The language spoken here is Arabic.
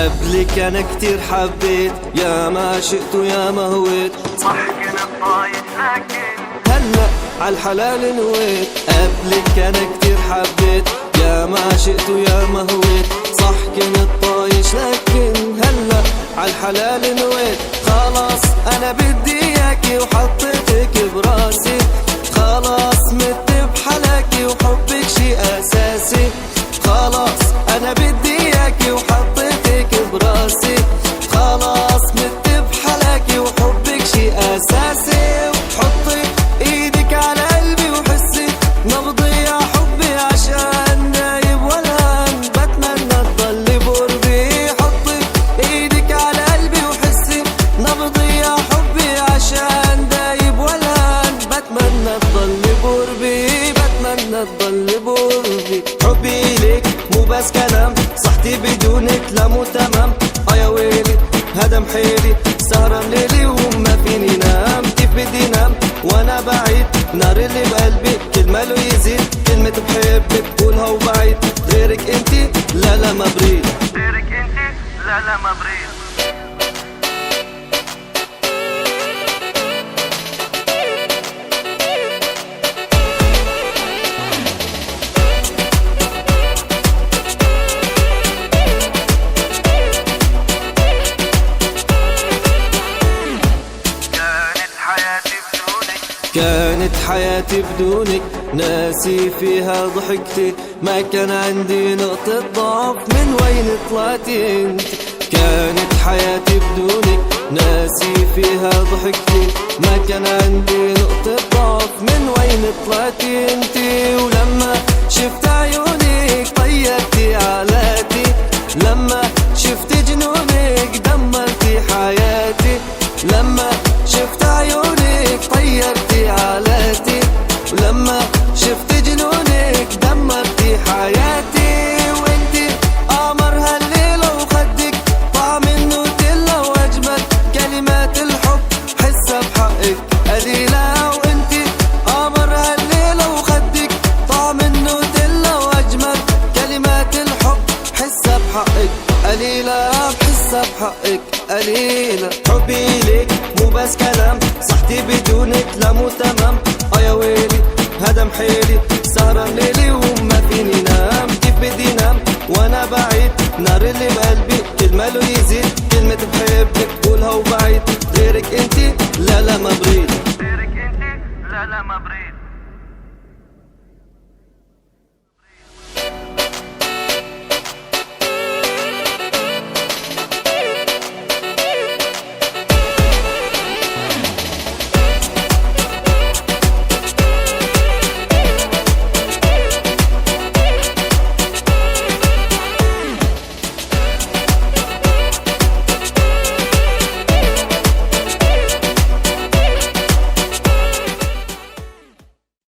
قبلك انا كتير حبيت، يا ما شئت ويا ما هويت، صح كنت طايش لكن هلا عالحلال نويت. قبلك انا كتير حبيت، يا ما شئت ويا ما هويت، صح كنت طايش لكن هلا عالحلال نويت. خلاص انا بدي اياكي وحطيتك براسي، خلاص مت بحلاكي وحبك شي اساسي. خلاص انا بدي اياكي وحطيتك براسي، خلاص مت بحلاكي وحبك شي اساسي. وحطي ايدك على قلبي وحسي نبضي يا حبي، عشان نايب والهان بتمنى تضلي بقربي. حطي ايدك على قلبي وحسي نبضي يا حبي، عشان دايب والهان بتمنى تضلي بقربي، بتمنى تضلي بقربي. حبي ليك مو بس كلام، صحتي بدونك لا مو تمام. يا ويلي هدم حيلي، سهران ليلي وما فيني نام. كيف بدي نام وانا بعيد، نار اللي بقلبي كل ما له يزيد. كلمة بحبك بقولها وبعيد، غيرك انتي لا لا ما بريد، غيرك انتي لا لا ما بريد. كانت حياتي بدونك، ناسي فيها ضحكتي، ما كان عندي نقطة ضعف، من وين طلعتي انت. كانت حياتي بدونك، ناسي فيها ضحكتي، ما كان عندي نقطة ضعف، من وين طلعتي انت. ولما شفت عيونك طيرتي علاتي، لما شفت جنونك دمرتي حياتي، لما شفت عيونك طيرتي علاتي، ولما شفت جنونك دمرتي حياتي. وانتي قمر هالليلة وخدك طعم النوتيلا، واجمل كلمات الحب حسها بحقك قليلة. وانتي قمر هالليلة وخدك طعم النوتيلا، واجمل كلمات الحب حسها بحقك قليلة، بحسها بحقك قليلة. حبي ليك مو بس كلام، صحتي بدونك لا مو تمام. يا ويلي هدم حيلي، سهران ليلي وما فيني نام. كيف بدي نام وانا بعيد، نار اللي بقلبي كل ما له يزيد. كلمة بحبك بقولها وبعيد، غيرك انتي لا لا ما بريد، غيرك انتي لا لا ما بريد.